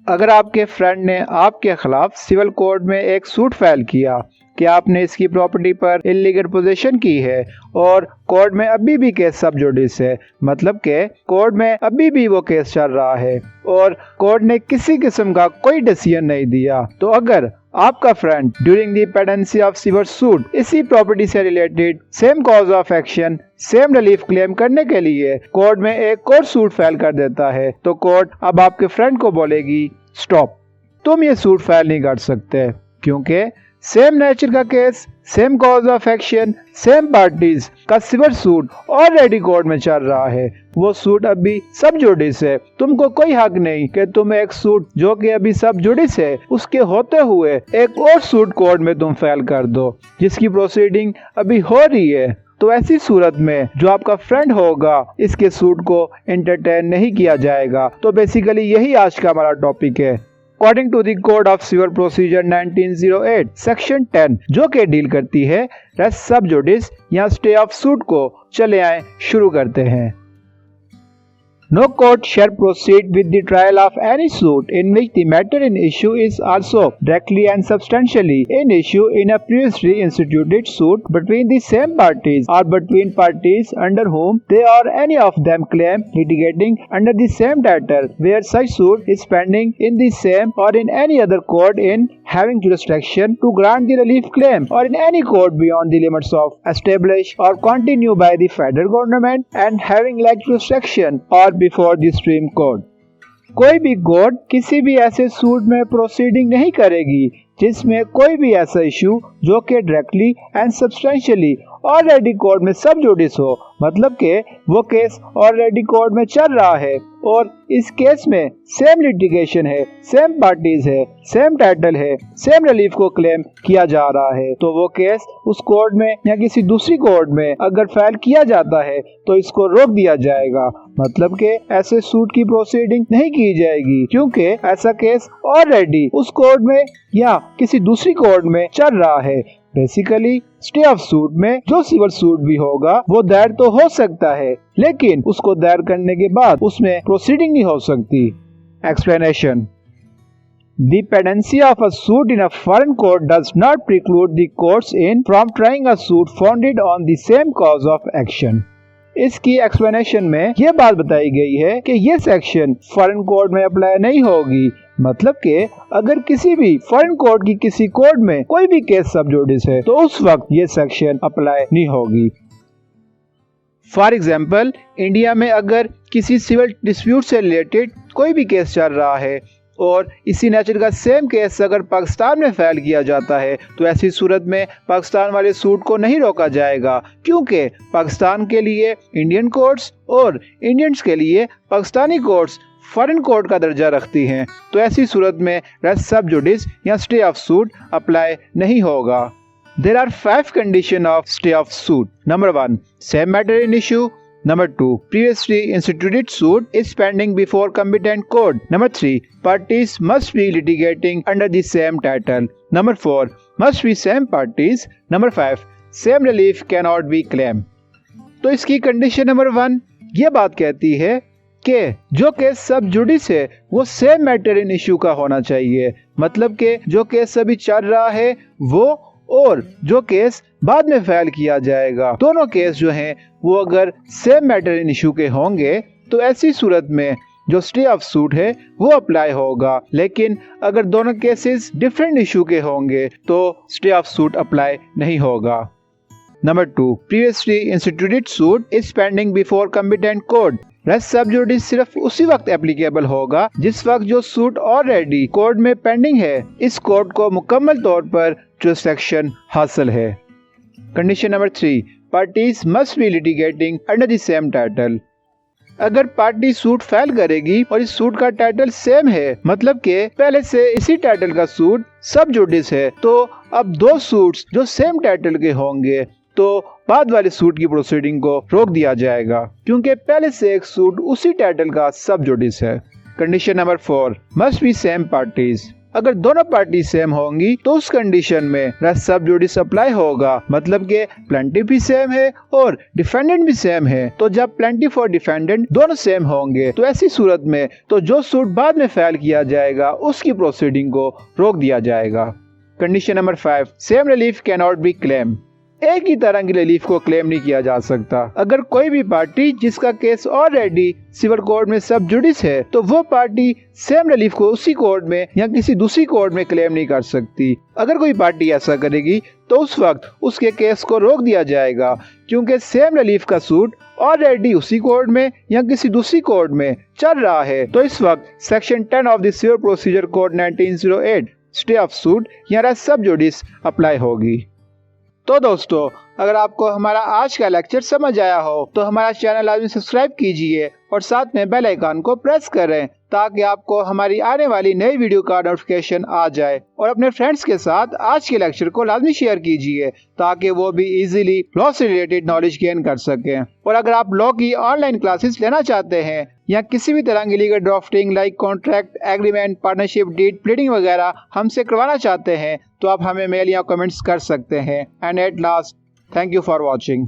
अगर आपके फ्रेंड ने आपके खिलाफ सिविल कोर्ट में एक सूट फाइल किया कि आपने इसकी प्रॉपर्टी पर इलीगल पोजीशन की है और कोर्ट में अभी भी केस सब जुडिस है, मतलब के कोर्ट में अभी भी वो केस चल रहा है और कोर्ट ने किसी किस्म का कोई डिसीजन नहीं दिया, तो अगर आपका friend during the pendency of civil suit इसी प्रॉपर्टी से related same cause of action same relief claim करने के लिए कोर्ट में एक और सूट फाइल कर देता है, तो कोर्ट अब आपके फ्रेंड को बोलेगी स्टॉप, तुम ये सूट फाइल नहीं कर सकते, क्योंकि सेम नेचर का case, same cause of action, same parties का सिविल सूट ऑलरेडी कोर्ट में चल रहा है। वो सूट अभी सब जुडिस है, तुमको कोई हक नहीं कि तुम एक सूट जो कि अभी सब जुडिस है उसके होते हुए एक और सूट कोर्ट में तुम फाइल कर दो जिसकी प्रोसीडिंग अभी हो रही है। तो ऐसी सूरत में जो आपका फ्रेंड होगा इसके सूट को एंटरटेन नहीं किया जाएगा। तो बेसिकली यही आज का हमारा टॉपिक है। According to the code of civil procedure 1908 section 10 जो के डील करती है रेस्ट सब जुडिस या स्टे ऑफ सूट को, चले आए शुरू करते हैं। No court shall proceed with the trial of any suit in which the matter in issue is also directly and substantially in issue in a previously instituted suit between the same parties or between parties under whom they or any of them claim litigating under the same title where such suit is pending in the same or in any other court in having jurisdiction to grant the relief claim or in any court beyond the limits of established or continue by the federal government and having like jurisdiction or before the supreme court. कोई भी court किसी भी ऐसे suit में proceeding नहीं करेगी जिसमें कोई भी ऐसा इशू जो कि directly and substantially already court में सब जुडिस हो, मतलब के वो केस ऑलरेडी कोर्ट में चल रहा है और इस केस में सेम लिटिगेशन है, सेम पार्टीज है, सेम टाइटल है, सेम रिलीफ को क्लेम किया जा रहा है, तो वो केस उस कोर्ट में या किसी दूसरी कोर्ट में अगर फाइल किया जाता है तो इसको रोक दिया जाएगा, मतलब के ऐसे सूट की प्रोसीडिंग नहीं की जाएगी क्योंकि ऐसा केस ऑलरेडी उस कोर्ट में या किसी दूसरी कोर्ट में चल रहा है। बेसिकली स्टे ऑफ सूट में जो सिविल सूट भी होगा वो दायर तो हो सकता है, लेकिन उसको दायर करने के बाद उसमें प्रोसीडिंग नहीं हो सकती। Explanation. The pendency of a suit in a foreign court does not preclude the courts in from trying a suit founded on the same cause of action. इसकी एक्सप्लेनेशन में ये बात बताई गई है कि ये सेक्शन फॉरेन कोर्ट में अप्लाई नहीं होगी, मतलब कि अगर किसी भी फॉरेन कोर्ट की किसी कोर्ट में कोई भी केस सब जुडिस है तो उस वक्त ये सेक्शन अप्लाई नहीं होगी। फॉर एग्जाम्पल, इंडिया में अगर किसी सिविल डिस्प्यूट से रिलेटेड कोई भी केस चल रहा है और इसी नेचर का सेम केस अगर पाकिस्तान में फाइल किया जाता है तो ऐसी सूरत में पाकिस्तान वाले सूट को नहीं रोका जाएगा, क्योंकि पाकिस्तान के लिए इंडियन कोर्ट्स और इंडियंस के लिए पाकिस्तानी कोर्ट्स फॉरेन कोर्ट का दर्जा रखती हैं। तो ऐसी सूरत में रेस्ट सब जुडिस या स्टे ऑफ सूट अप्लाई नहीं होगा। There are 5 conditions of stay of suit. Number 1, same matter in issue. Number 2, previously instituted suit is pending before competent court. Number 3, parties must be litigating under the same title. Number 4, must be same parties. Number 5, same relief cannot be claimed. तो इसकी condition number 1 ये बात कहती है कि जो case सब जुडिस है वो सेम मैटर इन इशू का होना चाहिए, मतलब कि जो केस अभी चल रहा है वो और जो केस बाद में फाइल किया जाएगा, दोनों केस जो हैं वो अगर सेम मैटर इन इशू के होंगे तो ऐसी सूरत में जो स्टे ऑफ सूट है वो अप्लाई होगा। लेकिन अगर दोनों केसेस डिफरेंट इशू के होंगे तो स्टे ऑफ सूट अप्लाई नहीं होगा। Number 2, previously instituted suit is pending before competent court. Rest सब जुडिस सिर्फ उसी वक्त एप्लीकेबल होगा जिस वक्त जो सूट ऑलरेडी कोर्ट में पेंडिंग है, इस कोर्ट को मुकम्मल तौर पर जुरिसडिक्शन हासिल है। Condition number 3, parties must be litigating under the same title. अगर पार्टी सूट फाइल करेगी और इस सूट का टाइटल सेम है, मतलब कि पहले से इसी टाइटल का सूट सब जुडिस है, तो अब 2 सूट्स जो सेम टाइटल के होंगे तो बाद वाले सूट की प्रोसीडिंग को रोक दिया जाएगा, क्योंकि पहले से एक सूट उसी टाइटल का सब जुडिस है। Condition number 4, must be same parties. अगर दोनों पार्टी सेम होंगी तो उस कंडीशन में रेस सब जुडिस अप्लाई होगा, मतलब कि प्लेंटिफ भी सेम है और डिफेंडेंट भी सेम है। तो जब प्लेंटिफ और डिफेंडेंट दोनों सेम होंगे तो ऐसी सूरत में तो जो सूट बाद में फाइल किया जाएगा उसकी प्रोसीडिंग को रोक दिया जाएगा। Condition number 5, same relief can not be claim. एक ही तरह की रिलीफ को क्लेम नहीं किया जा सकता। अगर कोई भी पार्टी जिसका केस ऑलरेडी सिविल कोर्ट में सब जुडिस है तो वो पार्टी सेम रिलीफ को उसी कोर्ट में या किसी दूसरी कोर्ट में क्लेम नहीं कर सकती। अगर कोई पार्टी ऐसा करेगी तो उस वक्त उसके केस को रोक दिया जाएगा, क्योंकि सेम रिलीफ का सूट ऑलरेडी उसी कोर्ट में या किसी दूसरी कोर्ट में चल रहा है। तो इस वक्त section 10 of the civil procedure code 1908 stay of suit या रेस सब जुडिस अप्लाई होगी। तो दोस्तों, अगर आपको हमारा आज का लेक्चर समझ आया हो तो हमारा चैनल लाजमी सब्सक्राइब कीजिए और साथ में बेल आइकन को प्रेस करें ताकि आपको हमारी आने वाली नई वीडियो का नोटिफिकेशन आ जाए। और अपने फ्रेंड्स के साथ आज के लेक्चर को लाजमी शेयर कीजिए ताकि वो भी इजीली लॉ से रिलेटेड नॉलेज गेन कर सकें। और अगर आप लॉ की ऑनलाइन क्लासेस लेना चाहते हैं या किसी भी तरह की legal drafting like contract, agreement, partnership deed, pleading वगैरह हमसे करवाना चाहते हैं तो आप हमें मेल या कमेंट्स कर सकते हैं। And at last, thank you for watching.